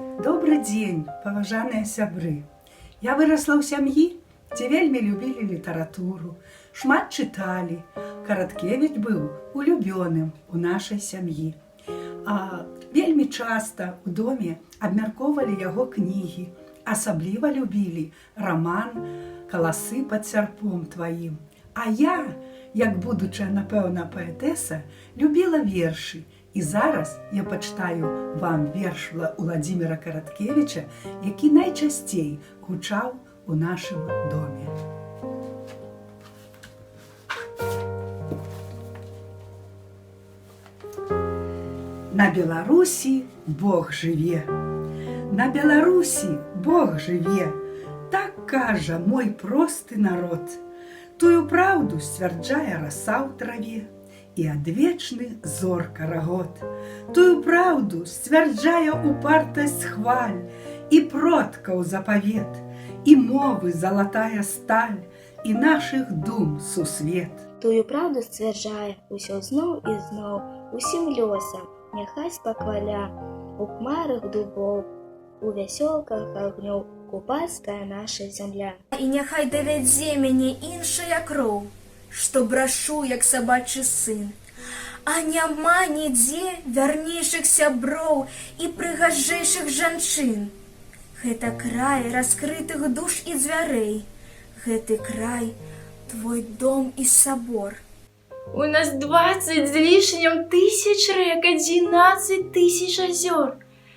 Добры дзень, паважаныя сябры. Я вырасла ў сям'і, дзе вельмі любілі літаратуру, шмат чыталі. Караткевіч быў улюбёным у нашай сям'і. Вельмі часта ў доме абмяркоўвалі яго кнігі. Асабліва любілі раман «Каласы пад сярпом тваім». А я, як будучая, напэўна, паэтэса, любіла вершы. І зараз я пачытаю вам верш Уладзіміра Караткевіча, які найчасцей гучаў у нашым доме. На Беларусі Бог жыве. На Беларусі Бог жыве. Так кажа мой просты народ. Тую праўду сцвярджае раса ў траве і адвечны зор карагод. Тую праўду сцвярджае упартасць хваль і продкаў запавет, і мовы залатая сталь, і нашых дум сусвет. Тую праўду сцвярджае усё зноў і зноў, усім лёсам, няхай спакваля, у хмарах дубоў, у вясёлках агнёў, купацкая наша зямля. І няхай давядзе мяне іншая кроў, што брашу, як сабачы сын. А няма нідзе вярнейшых сяброў і прыгажэйшых жанчын. Гэта край раскрытых душ і дзвярэй. Гэты край твой дом і сабор. У нас 20 з лішнім тысяч рэк, 11 тысяч азёр.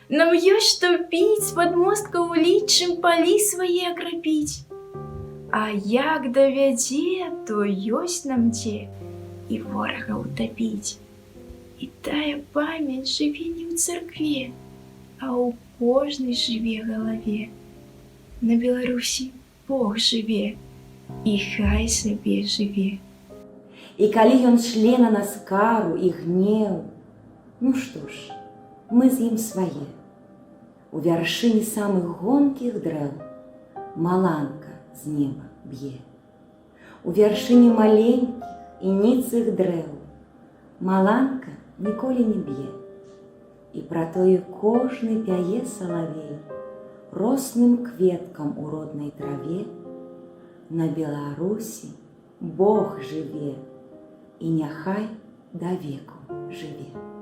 Нам ёсць што піць, падмосткаў лічым, палі свае акрапіць. А як давядзе, то ёсць нам дзе і ворага ўтапіць. І тая памяць жыве не ў царкве, а ў кожнай жыве галаве. На Беларусі Бог жыве, і хай сабе жыве. І калі ён шле на нас кару і гнеў, ну што ж, мы з ім свае. У вяршыні самых гонкіх дрэў маланка з неба б'е. У вяршыні маленькіх і ніцых дрэў маланка ніколі не б'е. І пра тое кожны пяе салавей росным кветкам у роднай траве. На Беларусі Бог жыве, і няхай да веку жыве.